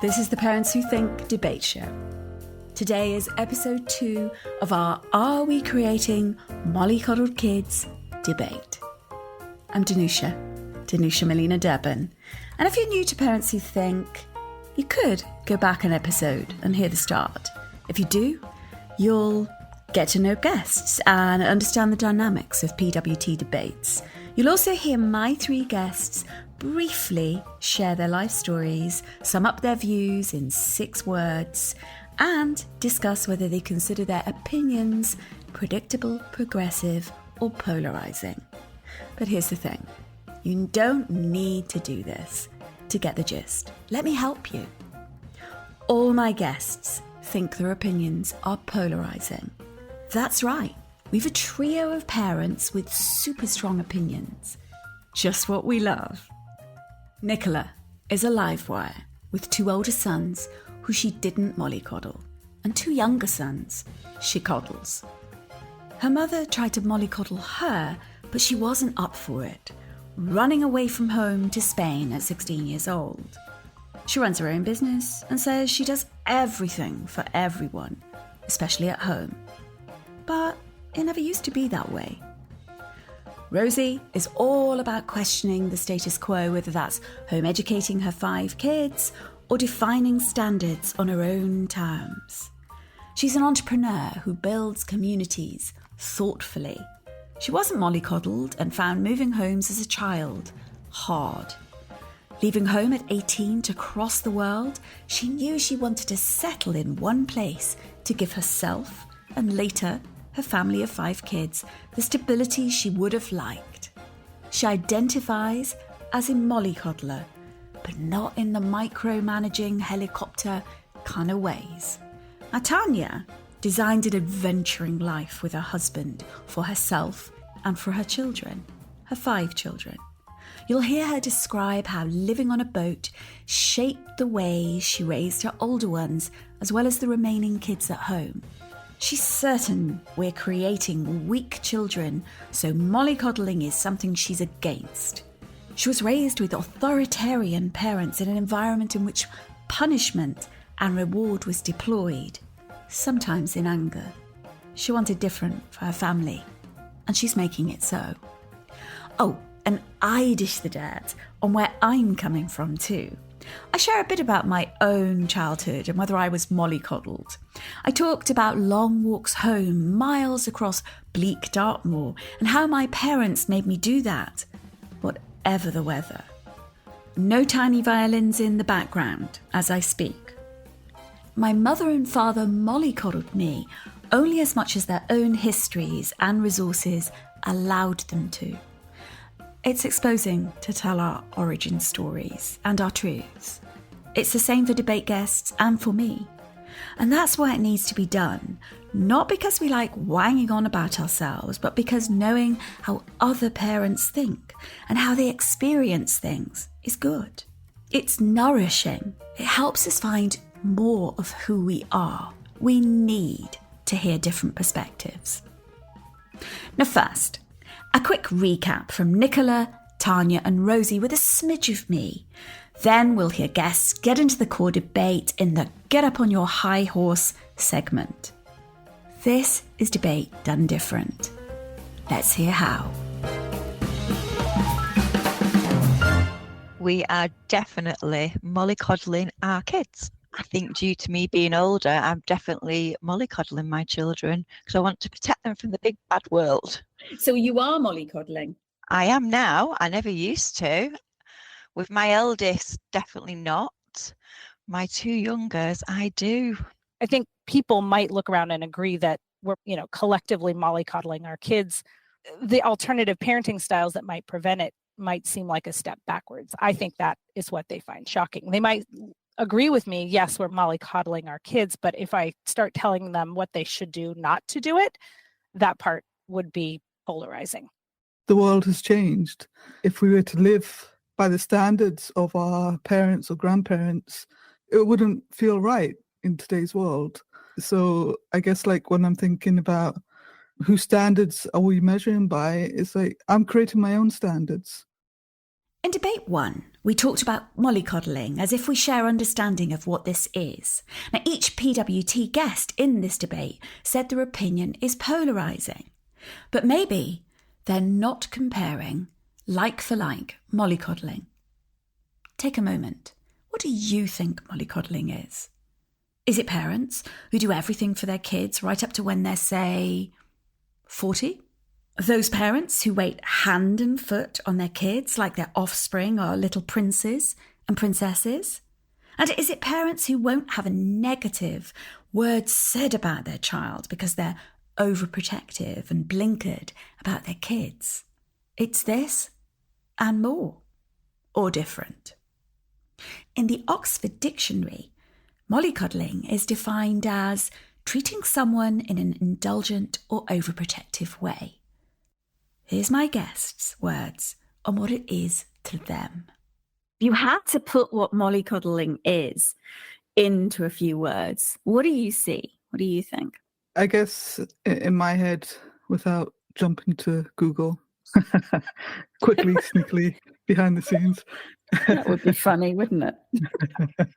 This is the Parents Who Think debate show. Today is episode 2 of our Are We Creating Mollycoddled Kids debate. I'm Danusha Malina-Derben. And if you're new to Parents Who Think, you could go back an episode and hear the start. If you do, you'll get to know guests and understand the dynamics of PWT debates. You'll also hear my 3 guests briefly share their life stories, sum up their views in 6 words, and discuss whether they consider their opinions predictable, progressive, or polarising. But here's the thing. You don't need to do this to get the gist. Let me help you. All my guests think their opinions are polarising. That's right. We've a trio of parents with super strong opinions. Just what we love. Nicola is a live wire with 2 older sons who she didn't mollycoddle, and 2 younger sons she coddles. Her mother tried to mollycoddle her, but she wasn't up for it, running away from home to Spain at 16 years old. She runs her own business and says she does everything for everyone, especially at home. But it never used to be that way. Rosie is all about questioning the status quo, whether that's home educating her 5 kids or defining standards on her own terms. She's an entrepreneur who builds communities thoughtfully. She wasn't mollycoddled and found moving homes as a child hard. Leaving home at 18 to cross the world, she knew she wanted to settle in one place to give herself and later her family of 5 kids the stability she would have liked. She identifies as a mollycoddler, but not in the micromanaging helicopter kind of ways. Now, Tanya designed an adventuring life with her husband for herself and for her children, her 5 children. You'll hear her describe how living on a boat shaped the way she raised her older ones as well as the remaining kids at home. She's certain we're creating weak children, so mollycoddling is something she's against. She was raised with authoritarian parents in an environment in which punishment and reward was deployed, sometimes in anger. She wanted different for her family, and she's making it so. Oh, and I dish the dirt on where I'm coming from too. I share a bit about my own childhood and whether I was mollycoddled. I talked about long walks home, miles across bleak Dartmoor, and how my parents made me do that, whatever the weather. No tiny violins in the background as I speak. My mother and father mollycoddled me only as much as their own histories and resources allowed them to. It's exposing to tell our origin stories and our truths. It's the same for debate guests and for me. And that's why it needs to be done, not because we like wanging on about ourselves, but because knowing how other parents think and how they experience things is good. It's nourishing. It helps us find more of who we are. We need to hear different perspectives. Now first, a quick recap from Nicola, Tanya and Rosie with a smidge of me. Then we'll hear guests get into the core debate in the Get Up on Your High Horse segment. This is debate done different. Let's hear how. We are definitely mollycoddling our kids. I think due to me being older, I'm definitely mollycoddling my children because I want to protect them from the big bad world. So you are mollycoddling? I am now. I never used to. With my eldest, definitely not. My 2 youngers, I do. I think people might look around and agree that we're, collectively mollycoddling our kids. The alternative parenting styles that might prevent it might seem like a step backwards. I think that is what they find shocking. They might agree with me, yes, we're mollycoddling our kids, but if I start telling them what they should do not to do it, that part would be polarizing. The world has changed. If we were to live by the standards of our parents or grandparents, it wouldn't feel right in today's world. So I guess when I'm thinking about whose standards are we measuring by, it's I'm creating my own standards. In debate 1, we talked about mollycoddling as if we share understanding of what this is. Now, each PWT guest in this debate said their opinion is polarising. But maybe they're not comparing like for like mollycoddling. Take a moment. What do you think mollycoddling is? Is it parents who do everything for their kids right up to when they're, say, 40? Those parents who wait hand and foot on their kids like their offspring are little princes and princesses? And is it parents who won't have a negative word said about their child because they're overprotective and blinkered about their kids? It's this and more, or different. In the Oxford Dictionary, mollycoddling is defined as treating someone in an indulgent or overprotective way. Here's my guest's words on what it is to them. If you had to put what mollycoddling is into a few words, what do you see? What do you think? I guess in my head, without jumping to Google, quickly, sneakily, behind the scenes. That would be funny, wouldn't it?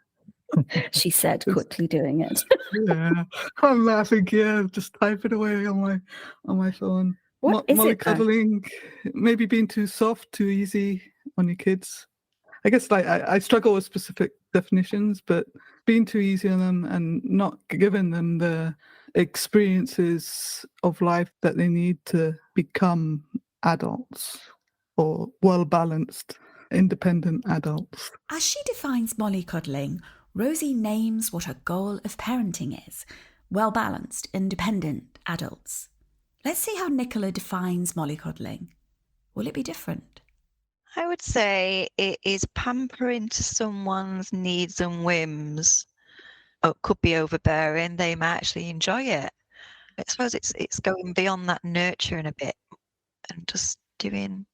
She said, quickly doing it. Yeah, I'm laughing. Yeah, just type it away on my phone. What is it, though? Mollycoddling, maybe being too soft, too easy on your kids. I guess I struggle with specific definitions, but being too easy on them and not giving them the experiences of life that they need to become adults or well-balanced, independent adults. As she defines mollycoddling, Rosie names what her goal of parenting is: well-balanced, independent adults. Let's see how Nicola defines mollycoddling. Will it be different? I would say it is pampering to someone's needs and whims. Oh, it could be overbearing. They might actually enjoy it. I suppose it's going beyond that nurturing a bit and just doing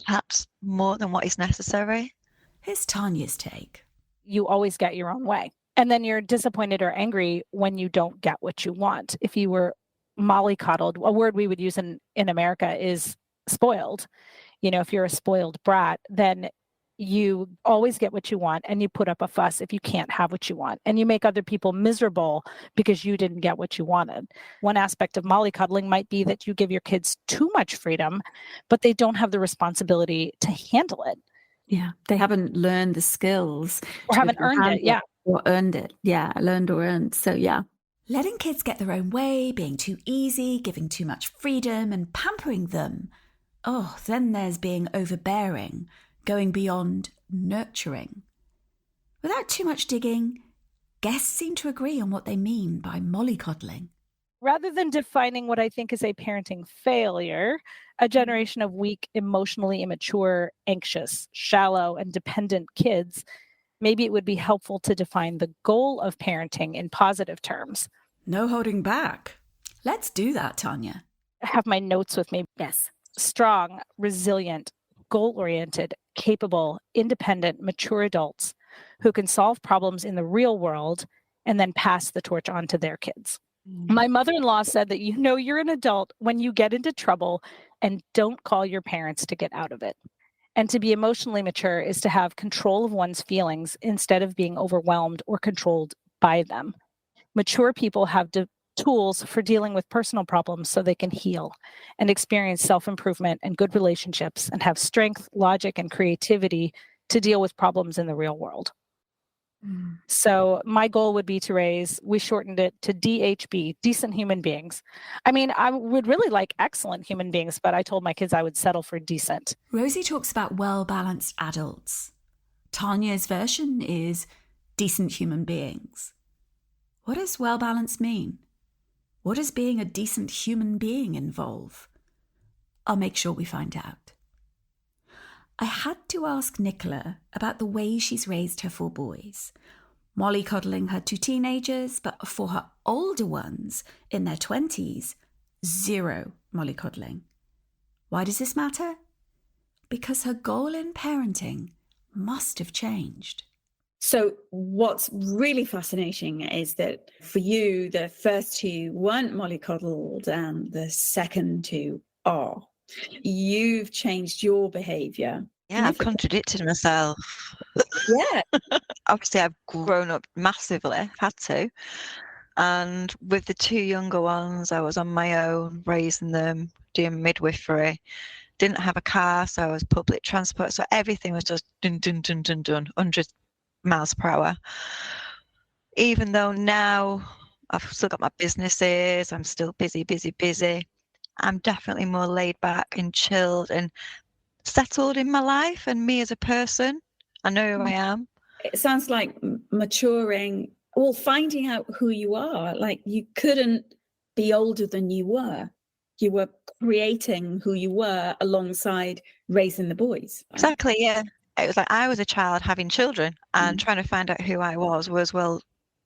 perhaps more than what is necessary. Here's Tanya's take. You always get your own way. And then you're disappointed or angry when you don't get what you want. If you were mollycoddled, a word we would use in America is spoiled. You know, if you're a spoiled brat, then you always get what you want and you put up a fuss if you can't have what you want. And you make other people miserable because you didn't get what you wanted. One aspect of mollycoddling might be that you give your kids too much freedom, but they don't have the responsibility to handle it. Yeah, they haven't learned the skills. Or haven't earned it, yeah. Or earned it, yeah, learned or earned. So, yeah. Letting kids get their own way, being too easy, giving too much freedom and pampering them. Oh, then there's being overbearing, going beyond nurturing. Without too much digging, guests seem to agree on what they mean by mollycoddling. Rather than defining what I think is a parenting failure, a generation of weak, emotionally immature, anxious, shallow, and dependent kids, maybe it would be helpful to define the goal of parenting in positive terms. No holding back. Let's do that, Tanya. I have my notes with me. Yes. Strong, resilient, goal-oriented, capable, independent, mature adults who can solve problems in the real world and then pass the torch on to their kids. My mother-in-law said that you know you're an adult when you get into trouble and don't call your parents to get out of it. And to be emotionally mature is to have control of one's feelings instead of being overwhelmed or controlled by them. Mature people have tools for dealing with personal problems so they can heal and experience self-improvement and good relationships and have strength, logic, and creativity to deal with problems in the real world. So my goal would be to raise, we shortened it to DHB, decent human beings. I mean, I would really like excellent human beings, but I told my kids I would settle for decent. Rosie talks about well-balanced adults. Tanya's version is decent human beings. What does well-balanced mean? What does being a decent human being involve? I'll make sure we find out. I had to ask Nicola about the way she's raised her 4 boys, mollycoddling her 2 teenagers, but for her older ones in their 20s, 0 mollycoddling. Why does this matter? Because her goal in parenting must have changed. So what's really fascinating is that for you, the first 2 weren't mollycoddled and the second 2 are. You've changed your behaviour Yeah, I've contradicted myself. Yeah. Obviously, I've grown up massively, I've had to. And with the two younger ones, I was on my own, raising them, doing midwifery. Didn't have a car, so I was public transport. So everything was just dun, dun, dun, dun, dun, 100 miles per hour. Even though now I've still got my businesses, I'm still busy, busy, busy. I'm definitely more laid back and chilled and settled in my life and me as a person. I know who I am. It sounds like maturing, well, finding out who you are. Like, you couldn't be older than you were. You were creating who you were alongside raising the boys. Exactly, yeah. It was like I was a child having children and trying to find out who I was, well,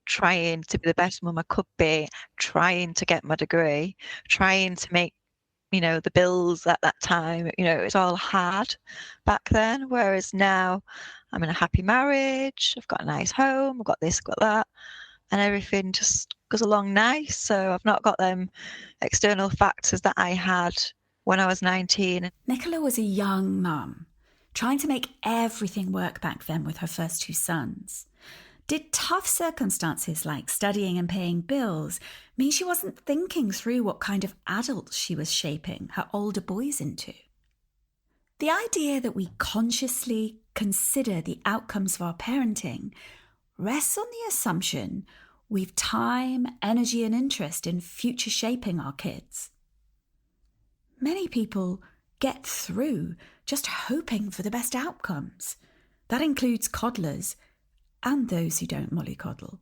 trying to be the best mum I could be, trying to get my degree, trying to make, the bills at that time. It was all hard back then, whereas now I'm in a happy marriage, I've got a nice home, I've got this, got that, and everything just goes along nice. So I've not got them external factors that I had when I was 19. Nicola was a young mum, trying to make everything work back then with her first two sons. Did tough circumstances like studying and paying bills mean she wasn't thinking through what kind of adults she was shaping her older boys into? The idea that we consciously consider the outcomes of our parenting rests on the assumption we've time, energy, and interest in future shaping our kids. Many people get through just hoping for the best outcomes. That includes coddlers and those who don't mollycoddle.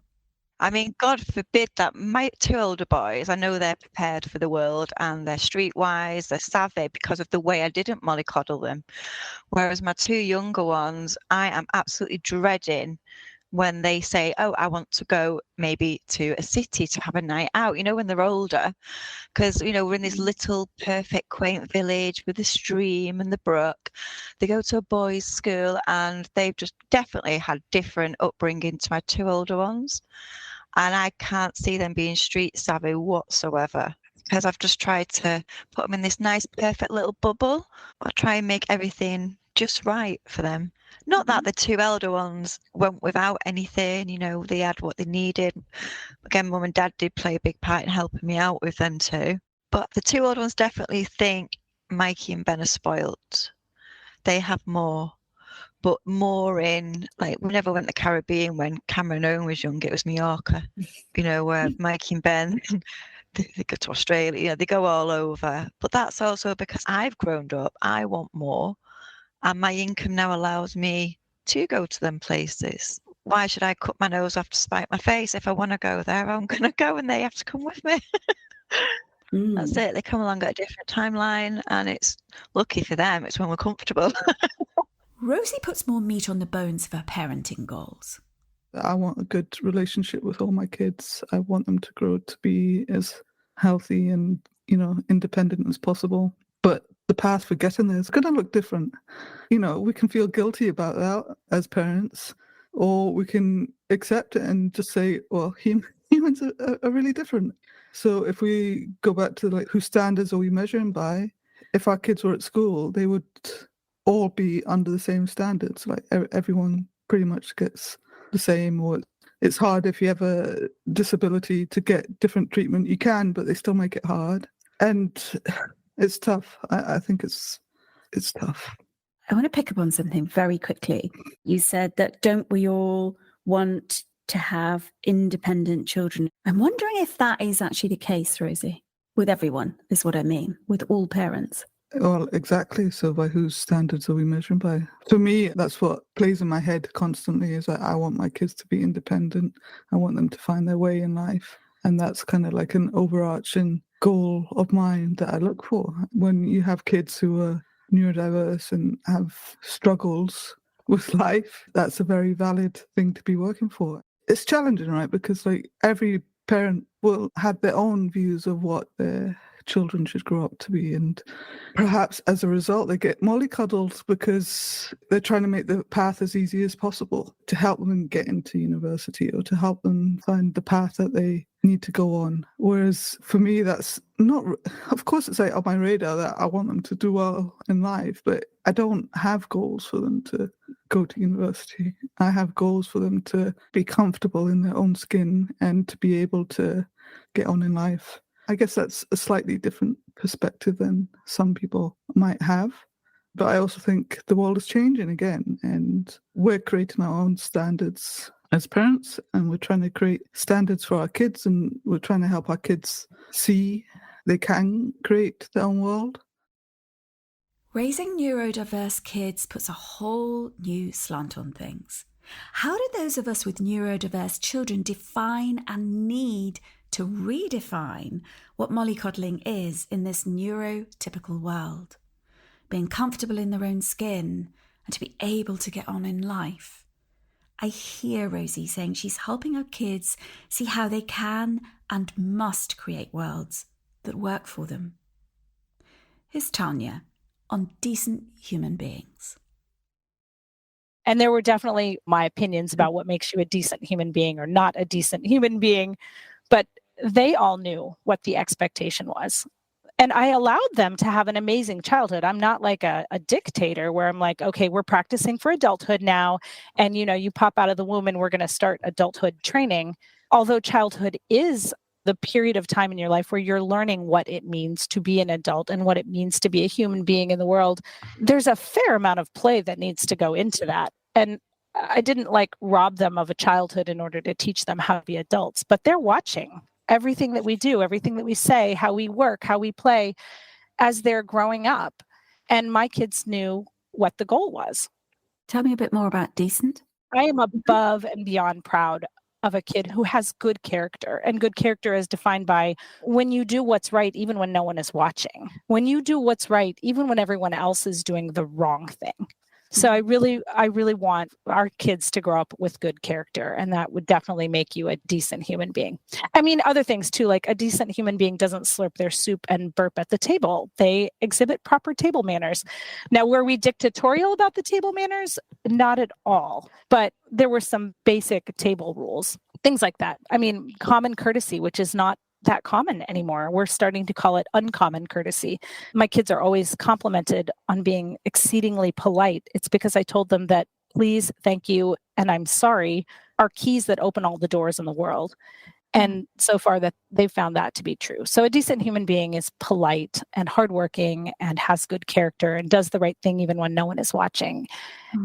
I mean, God forbid that my two older boys, I know they're prepared for the world and they're streetwise, they're savvy because of the way I didn't mollycoddle them. Whereas my two younger ones, I am absolutely dreading when they say, oh, I want to go maybe to a city to have a night out, when they're older. Because, we're in this little perfect quaint village with the stream and the brook. They go to a boys' school and they've just definitely had different upbringing to my two older ones. And I can't see them being street savvy whatsoever, because I've just tried to put them in this nice, perfect little bubble. I try and make everything just right for them. Not that the two elder ones went without anything, they had what they needed. Again, mum and dad did play a big part in helping me out with them too. But the two older ones definitely think Mikey and Ben are spoilt. They have more, but more in, like, we never went to the Caribbean when Cameron Owen was young. It was Mallorca, where Mikey and Ben, they go to Australia, they go all over. But that's also because I've grown up, I want more. And my income now allows me to go to them places. Why should I cut my nose off to spite my face? If I want to go there, I'm going to go and they have to come with me. That's it. They come along at a different timeline and it's lucky for them. It's when we're comfortable. Rosie puts more meat on the bones of her parenting goals. I want a good relationship with all my kids. I want them to grow to be as healthy and, independent as possible. But the path for getting there is going to look different. We can feel guilty about that as parents, or we can accept it and just say, well, humans are really different. So if we go back to whose standards are we measuring by, if our kids were at school, they would all be under the same standards. Like everyone pretty much gets the same, or it's hard if you have a disability to get different treatment. You can, but they still make it hard. And it's tough. I think it's tough. I want to pick up on something very quickly. You said that don't we all want to have independent children? I'm wondering if that is actually the case, Rosie, with everyone, is what I mean, with all parents. Well, exactly. So by whose standards are we measuring by? For me, that's what plays in my head constantly, is that I want my kids to be independent. I want them to find their way in life. And that's kind of like an overarching goal of mine that I look for. When you have kids who are neurodiverse and have struggles with life, that's a very valid thing to be working for. It's challenging, right? Because every parent will have their own views of what their children should grow up to be. And perhaps as a result, they get mollycoddled because they're trying to make the path as easy as possible to help them get into university or to help them find the path that they need to go on. Whereas for me, that's not, of course, it's like on my radar that I want them to do well in life, but I don't have goals for them to go to university. I have goals for them to be comfortable in their own skin and to be able to get on in life. I guess that's a slightly different perspective than some people might have. But I also think the world is changing again, and we're creating our own standards as parents, and we're trying to create standards for our kids, and we're trying to help our kids see they can create their own world. Raising neurodiverse kids puts a whole new slant on things. How do those of us with neurodiverse children define and need to redefine what mollycoddling is in this neurotypical world? Being comfortable in their own skin and to be able to get on in life. I hear Rosie saying she's helping her kids see how they can and must create worlds that work for them. Here's Tanya on decent human beings. And there were definitely my opinions about what makes you a decent human being or not a decent human being, but they all knew what the expectation was. And I allowed them to have an amazing childhood. I'm not like a dictator where I'm like, okay, we're practicing for adulthood now. And, you pop out of the womb and we're going to start adulthood training. Although childhood is the period of time in your life where you're learning what it means to be an adult and what it means to be a human being in the world, there's a fair amount of play that needs to go into that. And I didn't rob them of a childhood in order to teach them how to be adults, but they're watching everything that we do, everything that we say, how we work, how we play as they're growing up. And my kids knew what the goal was. Tell me a bit more about decent. I am above and beyond proud of a kid who has good character. And good character is defined by when you do what's right, even when no one is watching. When you do what's right, even when everyone else is doing the wrong thing. So I really want our kids to grow up with good character, and that would definitely make you a decent human being. I mean, other things too, like a decent human being doesn't slurp their soup and burp at the table. They exhibit proper table manners. Now, were we dictatorial about the table manners? Not at all. But there were some basic table rules, things like that. I mean, common courtesy, which is not that common anymore. We're starting to call it uncommon courtesy. My kids are always complimented on being exceedingly polite. It's because I told them that please, thank you, and I'm sorry are keys that open all the doors in the world. And so far that they've found that to be true. So a decent human being is polite and hardworking and has good character and does the right thing even when no one is watching,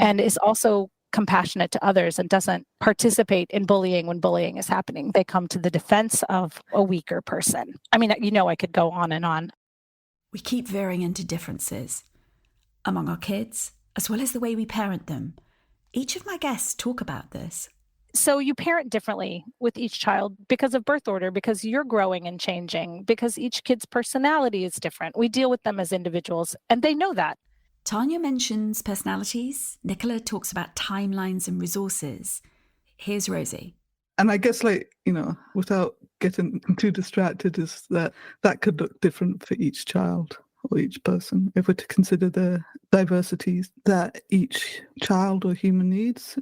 and is also compassionate to others and doesn't participate in bullying when bullying is happening. They come to the defense of a weaker person. I mean, I could go on and on. We keep veering into differences among our kids, as well as the way we parent them. Each of my guests talk about this. So you parent differently with each child because of birth order, because you're growing and changing, because each kid's personality is different. We deal with them as individuals, and they know that. Tanya mentions personalities. Nicola talks about timelines and resources. Here's Rosie. And I guess, without getting too distracted, is that could look different for each child or each person. If we're to consider the diversities that each child or human needs,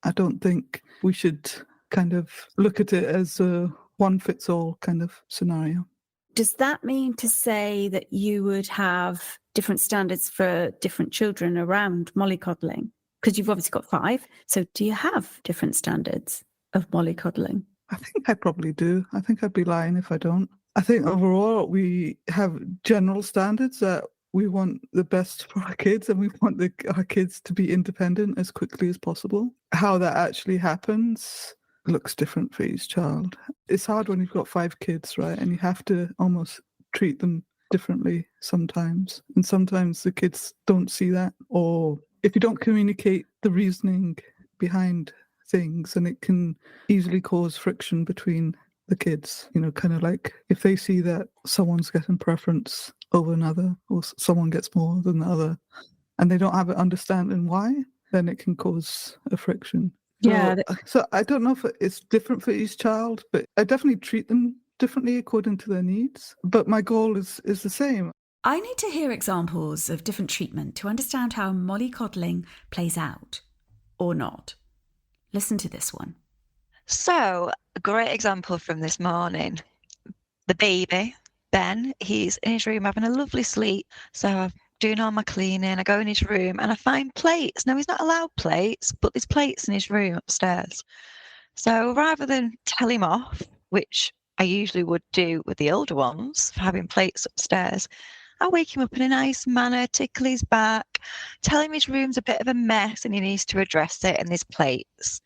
I don't think we should kind of look at it as a one-fits-all kind of scenario. Does that mean to say that you would have different standards for different children around mollycoddling? Because you've obviously got 5. So do you have different standards of mollycoddling? I think I probably do. I think I'd be lying if I don't. I think overall we have general standards that we want the best for our kids, and we want our kids to be independent as quickly as possible. How that actually happens looks different for each child. It's hard when you've got 5 kids, right? And you have to almost treat them differently sometimes. And sometimes the kids don't see that. Or if you don't communicate the reasoning behind things, and it can easily cause friction between the kids, kind of like if they see that someone's getting preference over another, or someone gets more than the other, and they don't have an understanding why, then it can cause a friction. So I don't know if it's different for each child, but I definitely treat them differently according to their needs, but my goal is the same. I need to hear examples of different treatment to understand how mollycoddling plays out, or not. Listen to this one. So, a great example from this morning. The baby, Ben, he's in his room having a lovely sleep. So I'm doing all my cleaning. I go in his room and I find plates. Now, he's not allowed plates, but there's plates in his room upstairs. So rather than tell him off, which I usually would do with the older ones for having plates upstairs, I wake him up in a nice manner, tickle his back, tell him his room's a bit of a mess and he needs to address it and there's plates.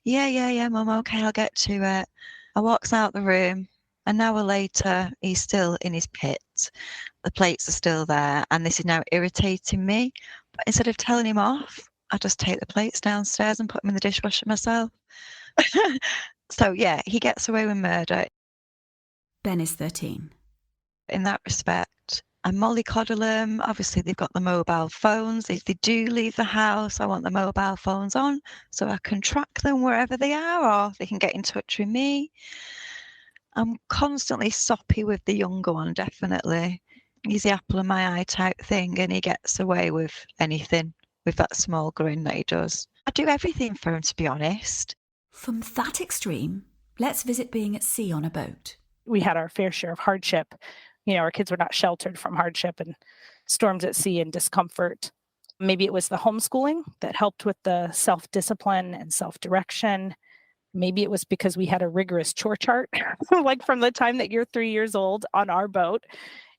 Yeah, Mum, okay, I'll get to it. I walks out the room. An hour later, he's still in his pit. The plates are still there, and this is now irritating me. But instead of telling him off, I just take the plates downstairs and put them in the dishwasher myself. So, yeah, he gets away with murder. Ben is 13. In that respect, I mollycoddle them. Obviously, they've got the mobile phones. If they do leave the house, I want the mobile phones on so I can track them wherever they are, or they can get in touch with me. I'm constantly soppy with the younger one, definitely. He's the apple of my eye type thing, and he gets away with anything with that small grin that he does. I do everything for him, to be honest. From that extreme, let's visit being at sea on a boat. We had our fair share of hardship. Our kids were not sheltered from hardship and storms at sea and discomfort. Maybe it was the homeschooling that helped with the self-discipline and self-direction. Maybe it was because we had a rigorous chore chart. Like from the time that you're 3 years old on our boat,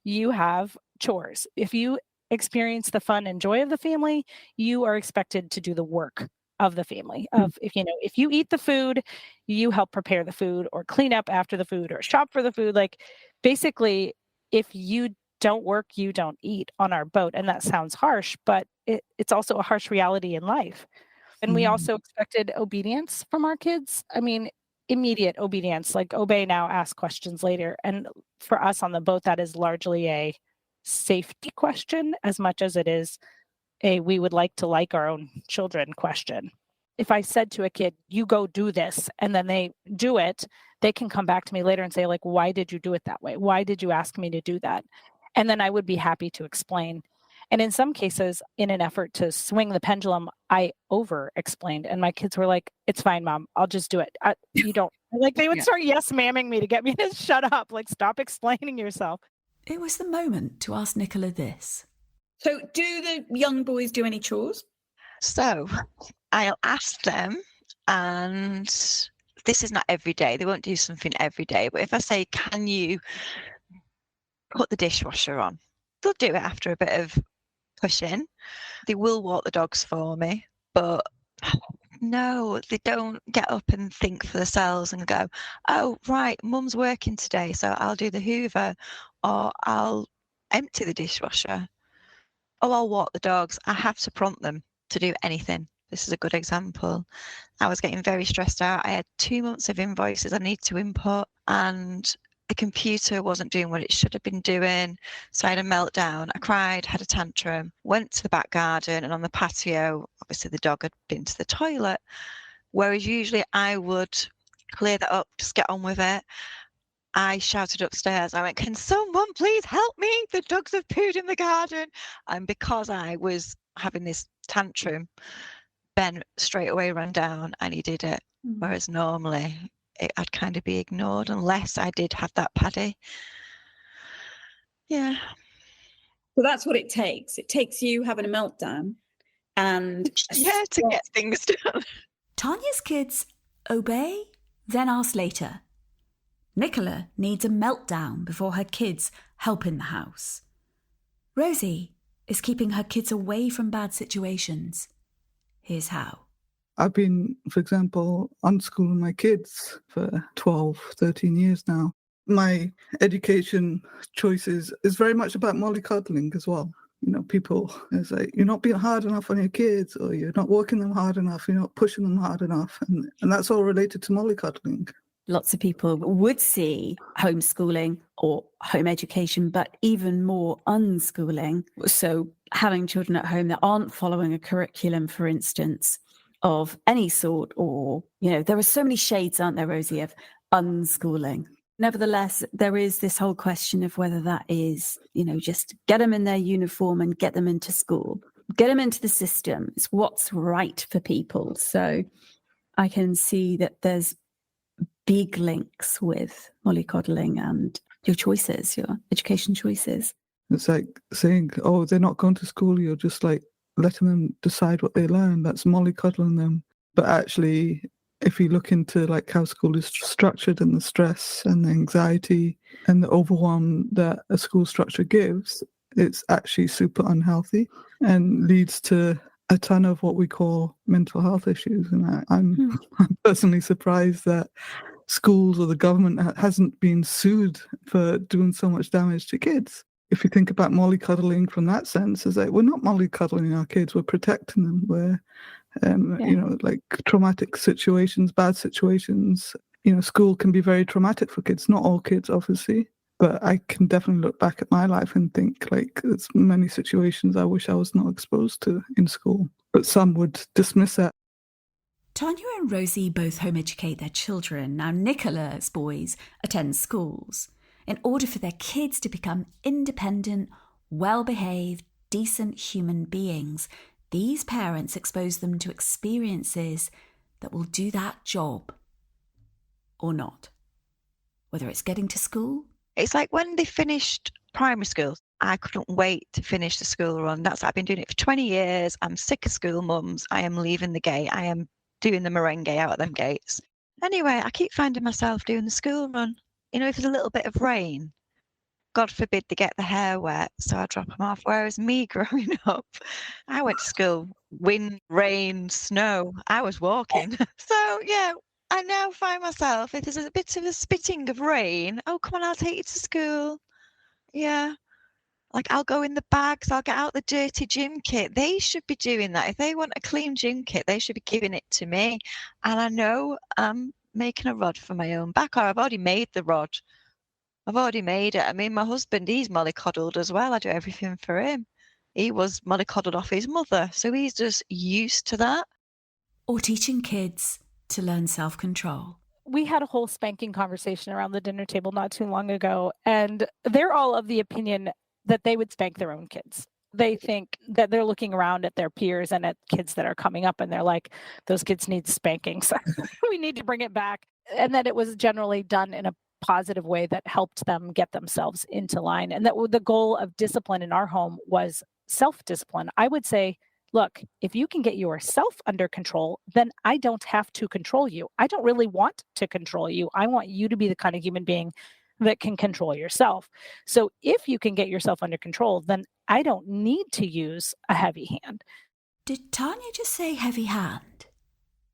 you have chores. If you experience the fun and joy of the family, you are expected to do the work of the family. If you eat the food, you help prepare the food or clean up after the food or shop for the food. Like basically, if you don't work, you don't eat on our boat. And that sounds harsh, but it's also a harsh reality in life. And we also expected obedience from our kids. I mean, immediate obedience, like obey now, ask questions later. And for us on the boat, that is largely a safety question as much as it is a we would like to like our own children question. If I said to a kid, you go do this, and then they do it, they can come back to me later and say, like, why did you do it that way? Why did you ask me to do that? And then I would be happy to explain. And in some cases, in an effort to swing the pendulum, I over-explained. And my kids were like, it's fine, Mom. I'll just do it. You don't. Like they would start yes-mamming me to get me to shut up. Like, stop explaining yourself. It was the moment to ask Nicola this. So do the young boys do any chores? So I'll ask them, and this is not every day. They won't do something every day. But if I say, can you put the dishwasher on? They'll do it after a bit of pushing. They will walk the dogs for me, but no, they don't get up and think for themselves and go, oh, right, Mum's working today, so I'll do the hoover, or I'll empty the dishwasher, or I'll walk the dogs. I have to prompt them to do anything. This is a good example. I was getting very stressed out. I had 2 months of invoices I need to input, and the computer wasn't doing what it should have been doing. So I had a meltdown. I cried, had a tantrum, went to the back garden, and on the patio, obviously the dog had been to the toilet. Whereas usually I would clear that up, just get on with it. I shouted upstairs. I went, can someone please help me? The dogs have pooed in the garden. And because I was having this tantrum, Ben straight away ran down and he did it. Whereas normally I'd kind of be ignored unless I did have that paddy. Yeah. So that's what it takes. It takes you having a meltdown and to get things done. Tanya's kids obey, then ask later. Nicola needs a meltdown before her kids help in the house. Rosie is keeping her kids away from bad situations. Here's how. I've been, for example, unschooling my kids for 12, 13 years now. My education choices is very much about mollycoddling as well. People say, you're not being hard enough on your kids, or you're not working them hard enough, you're not pushing them hard enough. And that's all related to mollycoddling. Lots of people would see homeschooling or home education, but even more unschooling. So having children at home that aren't following a curriculum, for instance, of any sort, or, there are so many shades, aren't there, Rosie, of unschooling? Nevertheless, there is this whole question of whether that is, just get them in their uniform and get them into school, get them into the system. It's what's right for people. So I can see that there's big links with mollycoddling and your choices, your education choices. It's like saying, oh, they're not going to school. You're just like letting them decide what they learn. That's mollycoddling them. But actually, if you look into like how school is structured and the stress and the anxiety and the overwhelm that a school structure gives, it's actually super unhealthy and leads to a ton of what we call mental health issues. And I'm personally surprised that schools or the government hasn't been sued for doing so much damage to kids. If you think about mollycoddling from that sense, is like we're not mollycoddling our kids, we're protecting them. We're like traumatic situations, bad situations. School can be very traumatic for kids. Not all kids, obviously, but I can definitely look back at my life and think like there's many situations I wish I was not exposed to in school. But some would dismiss that. Tanya and Rosie both home educate their children. Now Nicola's boys attend schools. In order for their kids to become independent, well-behaved, decent human beings, these parents expose them to experiences that will do that job or not. Whether it's getting to school. It's like when they finished primary school, I couldn't wait to finish the school run. I've been doing it for 20 years. I'm sick of school mums. I am leaving the gate. I am doing the merengue out of them gates. Anyway, I keep finding myself doing the school run. If there's a little bit of rain, God forbid they get the hair wet, so I drop them off. Whereas me growing up, I went to school, wind, rain, snow. I was walking. So yeah, I now find myself, if there's a bit of a spitting of rain, oh, come on, I'll take you to school. Yeah. Like I'll go in the bags, I'll get out the dirty gym kit. They should be doing that. If they want a clean gym kit, they should be giving it to me. And I know I'm making a rod for my own back, or I've already made the rod. I've already made it. I mean, my husband, he's mollycoddled as well. I do everything for him. He was mollycoddled off his mother, so he's just used to that. Or teaching kids to learn self-control. We had a whole spanking conversation around the dinner table not too long ago, and they're all of the opinion that they would spank their own kids. They think that they're looking around at their peers and at kids that are coming up, and they're like, those kids need spanking, so we need to bring it back. And that it was generally done in a positive way that helped them get themselves into line. And that the goal of discipline in our home was self-discipline. I would say, look, if you can get yourself under control, then I don't have to control you. I don't really want to control you. I want you to be the kind of human being that can control yourself. So if you can get yourself under control, then I don't need to use a heavy hand. Did Tanya just say heavy hand?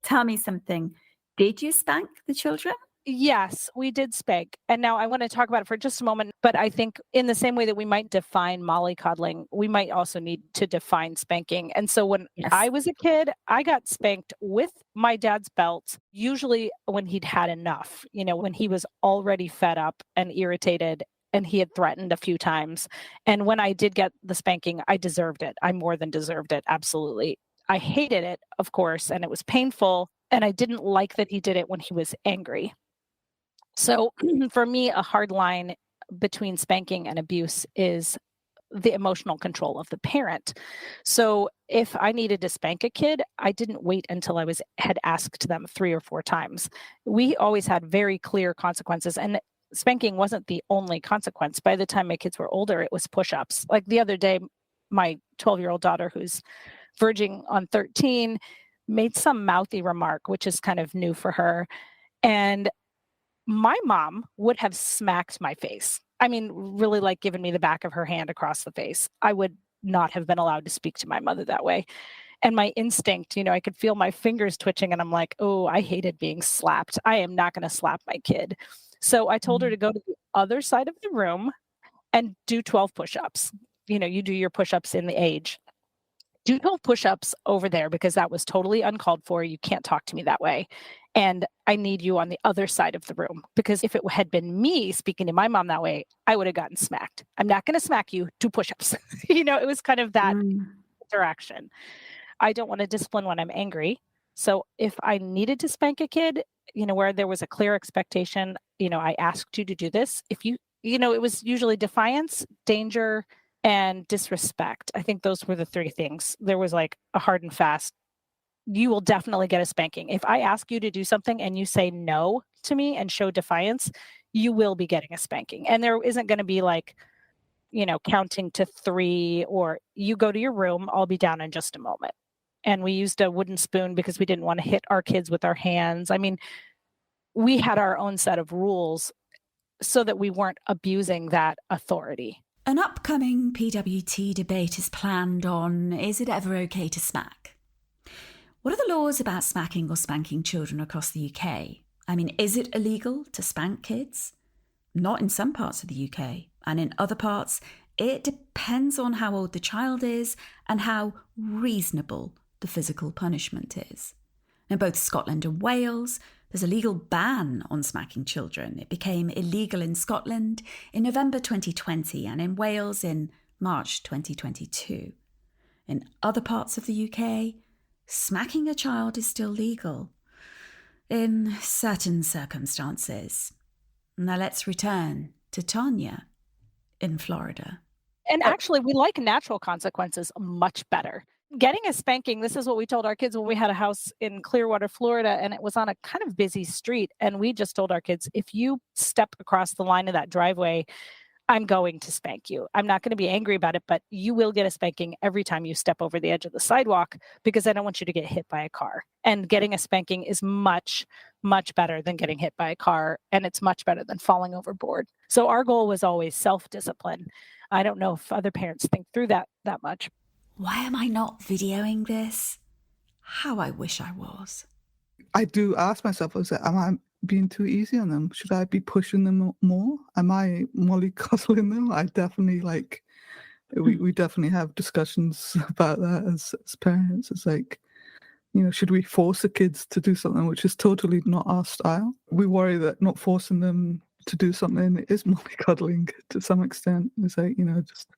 Tell me something. Did you spank the children? Yes, we did spank. And now I want to talk about it for just a moment. But I think in the same way that we might define mollycoddling, we might also need to define spanking. And so when I was a kid, I got spanked with my dad's belt, usually when he'd had enough, when he was already fed up and irritated and he had threatened a few times. And when I did get the spanking, I deserved it. I more than deserved it. Absolutely. I hated it, of course, and it was painful. And I didn't like that he did it when he was angry. So for me, a hard line between spanking and abuse is the emotional control of the parent. So if I needed to spank a kid, I didn't wait until I had asked them 3 or 4 times. We always had very clear consequences, and spanking wasn't the only consequence. By the time my kids were older, it was push-ups. Like the other day, my 12-year-old daughter, who's verging on 13, made some mouthy remark, which is kind of new for her. And my mom would have smacked my face. I mean, really like giving me the back of her hand across the face. I would not have been allowed to speak to my mother that way. And my instinct, I could feel my fingers twitching and I'm like, oh, I hated being slapped. I am not going to slap my kid. So I told her to go to the other side of the room and do 12 push-ups. You do your push-ups in the age. Do 12 push-ups over there because that was totally uncalled for. You can't talk to me that way. And I need you on the other side of the room because if it had been me speaking to my mom that way, I would have gotten smacked. I'm not going to smack you. Do push-ups. It was kind of that interaction. I don't want to discipline when I'm angry. So if I needed to spank a kid, where there was a clear expectation, I asked you to do this. If you, it was usually defiance, danger, and disrespect. I think those were the three things. There was like a hard and fast, you will definitely get a spanking. If I ask you to do something and you say no to me and show defiance, you will be getting a spanking. And there isn't going to be like, counting to 3, or you go to your room, I'll be down in just a moment. And we used a wooden spoon because we didn't want to hit our kids with our hands. I mean, we had our own set of rules so that we weren't abusing that authority. An upcoming PWT debate is planned on, is it ever okay to smack? What are the laws about smacking or spanking children across the UK? I mean, is it illegal to spank kids? Not in some parts of the UK. And in other parts, it depends on how old the child is and how reasonable the physical punishment is. In both Scotland and Wales, there's a legal ban on smacking children. It became illegal in Scotland in November 2020 and in Wales in March 2022. In other parts of the UK, smacking a child is still legal in certain circumstances. Now let's return to Tanya in Florida. And actually, we like natural consequences much better. Getting a spanking, this is what we told our kids when we had a house in Clearwater, Florida, and it was on a kind of busy street. And we just told our kids, if you step across the line of that driveway, I'm going to spank you. I'm not going to be angry about it, but you will get a spanking every time you step over the edge of the sidewalk because I don't want you to get hit by a car. And getting a spanking is much, much better than getting hit by a car. And it's much better than falling overboard. So our goal was always self-discipline. I don't know if other parents think through that much. Why am I not videoing this? How I wish I was. I do ask myself, am I being too easy on them? Should I be pushing them more? Am I mollycoddling them? I definitely we definitely have discussions about that as parents. It's like, should we force the kids to do something which is totally not our style? We worry that not forcing them to do something is mollycoddling to some extent. It's like, just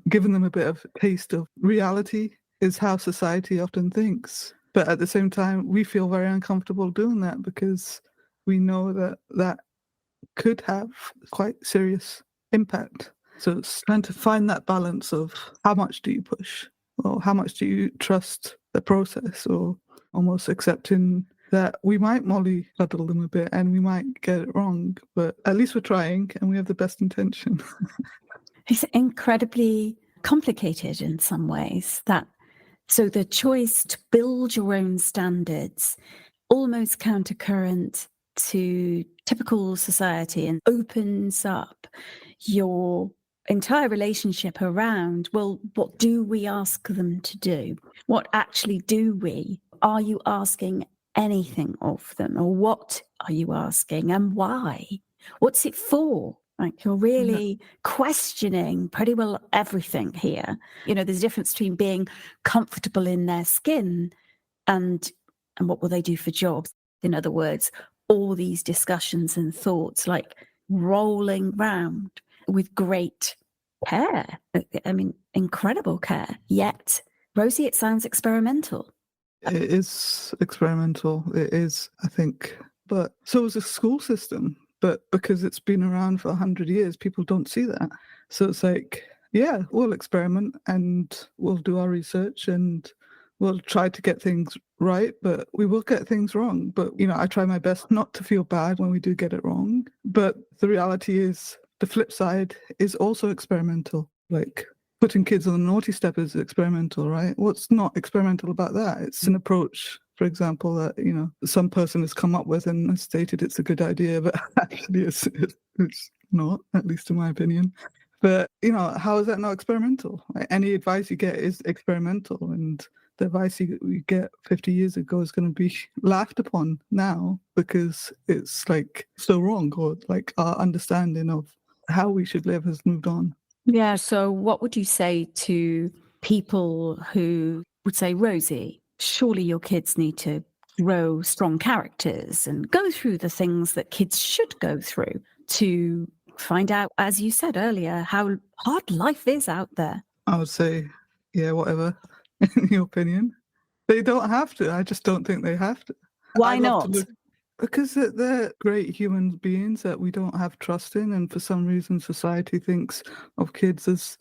giving them a bit of taste of reality is how society often thinks. But at the same time, we feel very uncomfortable doing that because we know that could have quite serious impact. So it's trying to find that balance of how much do you push or how much do you trust the process, or almost accepting that we might mollycoddle them a bit and we might get it wrong, but at least we're trying and we have the best intention. It's incredibly complicated in some ways. So the choice to build your own standards, almost countercurrent to typical society, and opens up your entire relationship around, well, what do we ask them to do? What actually do we? Are you asking anything of them? Or what are you asking and why? What's it for? Like, you're really questioning pretty well everything here. There's a difference between being comfortable in their skin and what will they do for jobs? In other words, all these discussions and thoughts like rolling round with great care. I mean, incredible care. Yet, Rosie, it sounds experimental. It is experimental. It is, I think. But so is the school system. But because it's been around for 100 years, people don't see that. So it's like, yeah, we'll experiment and we'll do our research and we'll try to get things right, but we will get things wrong. But, I try my best not to feel bad when we do get it wrong. But the reality is the flip side is also experimental. Like putting kids on the naughty step is experimental, right? What's not experimental about that? It's an approach, for example, that, some person has come up with and has stated it's a good idea, but actually it's not, at least in my opinion. But, how is that not experimental? Like, any advice you get is experimental, and the advice you get 50 years ago is going to be laughed upon now because it's like so wrong, or like our understanding of how we should live has moved on. Yeah. So what would you say to people who would say, Rosie, surely your kids need to grow strong characters and go through the things that kids should go through to find out, as you said earlier, how hard life is out there? I would say, yeah, whatever, in your opinion. They don't have to. I just don't think they have to. Why not? Because they're great human beings that we don't have trust in, and for some reason society thinks of kids as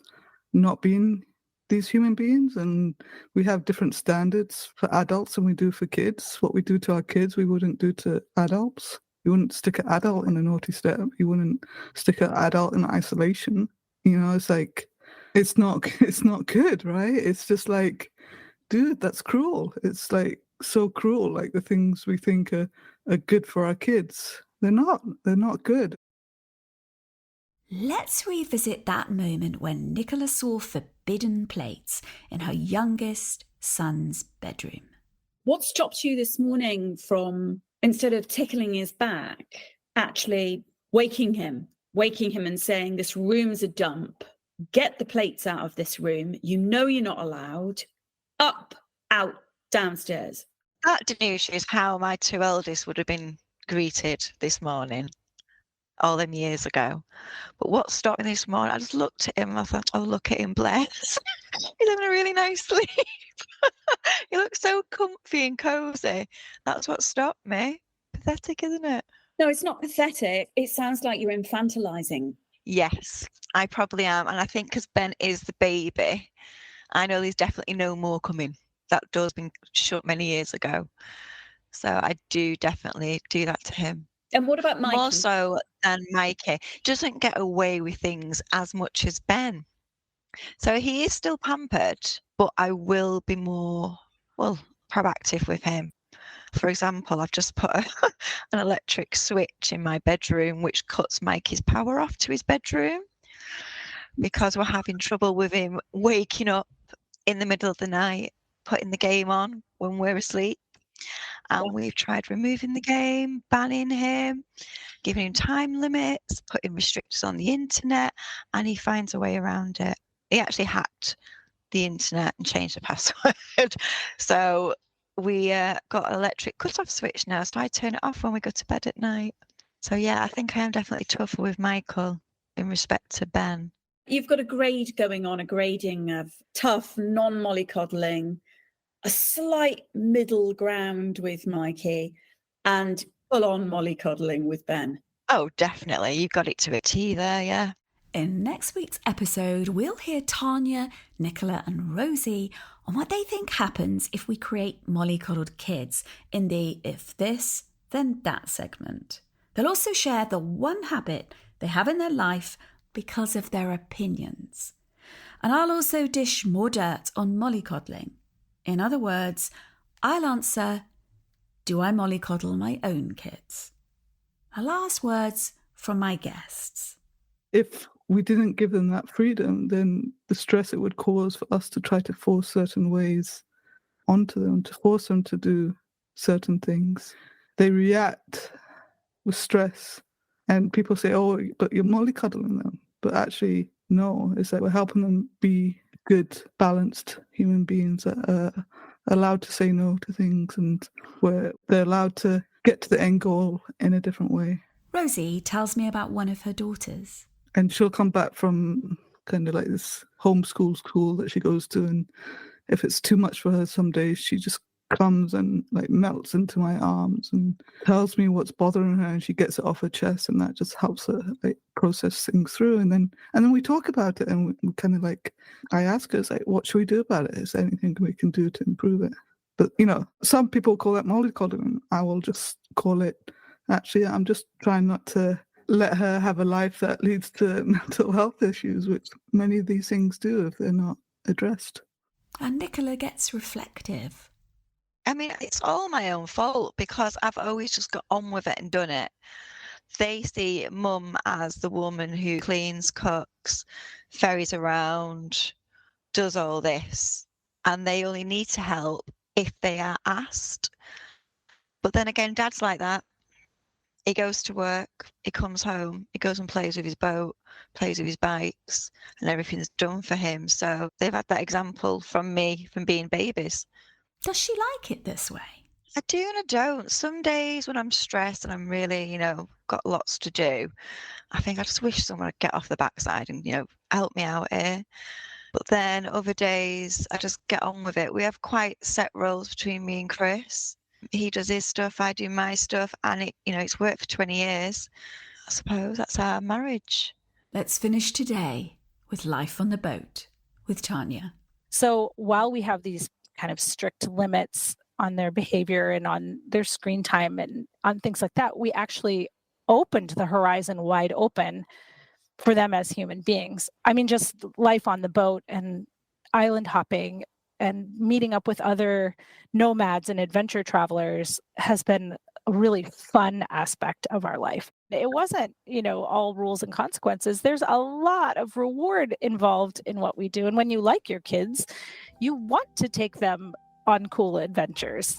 not being these human beings, and we have different standards for adults than we do for kids. What we do to our kids, we wouldn't do to adults. You wouldn't stick an adult in a naughty step. You wouldn't stick an adult in isolation. You know, it's like, it's not good, right? It's just like, dude, that's cruel. It's like so cruel. Like the things we think are good for our kids, they're not good. Let's revisit that moment when Nicola saw forbidden plates in her youngest son's bedroom. What stopped you this morning from, instead of tickling his back, actually waking him and saying, this room's a dump, get the plates out of this room, you know you're not allowed, up, out, downstairs? That, Danusia, is how my two eldest would have been greeted this morning, all them years ago. But what stopped me this morning, I just looked at him and I thought, oh, look at him, bless. He's having a really nice sleep. He looks so comfy and cozy. That's what stopped me. Pathetic, isn't it? No, it's not pathetic. It sounds like you're infantilizing. Yes, I probably am. And I think because Ben is the baby, I know there's definitely no more coming. That door's been shut many years ago. So I do definitely do that to him. And what about Mikey? More so than Mikey. Doesn't get away with things as much as Ben. So he is still pampered, but I will be more, proactive with him. For example, I've just put an electric switch in my bedroom, which cuts Mikey's power off to his bedroom because we're having trouble with him waking up in the middle of the night, putting the game on when we're asleep. And we've tried removing the game, banning him, giving him time limits, putting restrictors on the internet, and he finds a way around it. He actually hacked the internet and changed the password. So we got an electric cut-off switch now, so I turn it off when we go to bed at night. So yeah, I think I am definitely tougher with Michael in respect to Ben. You've got a grade going on, a grading of tough, non-mollycoddling, a slight middle ground with Mikey, and full-on mollycoddling with Ben. Oh, definitely. You've got it to a T there, yeah. In next week's episode, we'll hear Tanya, Nicola and Rosie on what they think happens if we create mollycoddled kids in the if this, then that segment. They'll also share the one habit they have in their life because of their opinions. And I'll also dish more dirt on mollycoddling. In other words, I'll answer, do I mollycoddle my own kids? The last words from my guests. If we didn't give them that freedom, then the stress it would cause for us to try to force certain ways onto them, to force them to do certain things. They react with stress. And people say, oh, but you're mollycoddling them. But actually, no, it's like we're helping them be good, balanced human beings that are allowed to say no to things, and where they're allowed to get to the end goal in a different way. Rosie tells me about one of her daughters. And she'll come back from kind of like this homeschool school that she goes to, and if it's too much for her some days, she just comes and like melts into my arms and tells me what's bothering her, and she gets it off her chest, and that just helps her like process things through. And then we talk about it, and we kind of like, I ask her, it's like, what should we do about it? Is there anything we can do to improve it? But some people call that mollycoddling. I will just call it, actually, I'm just trying not to let her have a life that leads to mental health issues, which many of these things do if they're not addressed. And Nicola gets reflective. I mean, it's all my own fault because I've always just got on with it and done it. They see mum as the woman who cleans, cooks, ferries around, does all this, and they only need to help if they are asked. But then again, dad's like that. He goes to work, he comes home, he goes and plays with his boat, plays with his bikes, and everything's done for him. So they've had that example from me from being babies. Does she like it this way? I do and I don't. Some days when I'm stressed and I'm really, got lots to do, I think I just wish someone would get off the backside and, help me out here. But then other days I just get on with it. We have quite set roles between me and Chris. He does his stuff, I do my stuff, and it's worked for 20 years. I suppose that's our marriage. Let's finish today with life on the boat with Tanya. So while we have these kind of strict limits on their behavior and on their screen time and on things like that, we actually opened the horizon wide open for them as human beings. I mean, just life on the boat and island hopping and meeting up with other nomads and adventure travelers has been a really fun aspect of our life. It wasn't, all rules and consequences. There's a lot of reward involved in what we do. And when you like your kids, you want to take them on cool adventures,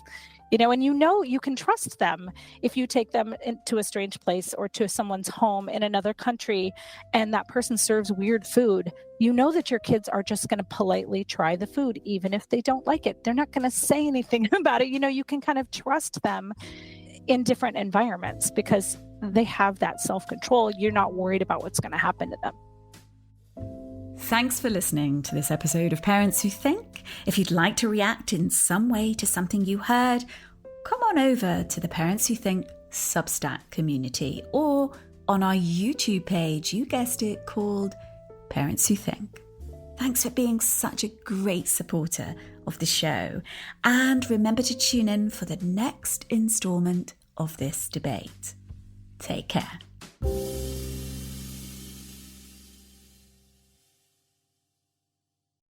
and you can trust them. If you take them into a strange place or to someone's home in another country and that person serves weird food, you know that your kids are just going to politely try the food, even if they don't like it. They're not going to say anything about it. You can kind of trust them in different environments because they have that self-control. You're not worried about what's going to happen to them. Thanks for listening to this episode of Parents Who Think. If you'd like to react in some way to something you heard, come on over to the Parents Who Think Substack community or on our YouTube page, you guessed it, called Parents Who Think. Thanks for being such a great supporter of the show. And remember to tune in for the next instalment of this debate. Take care.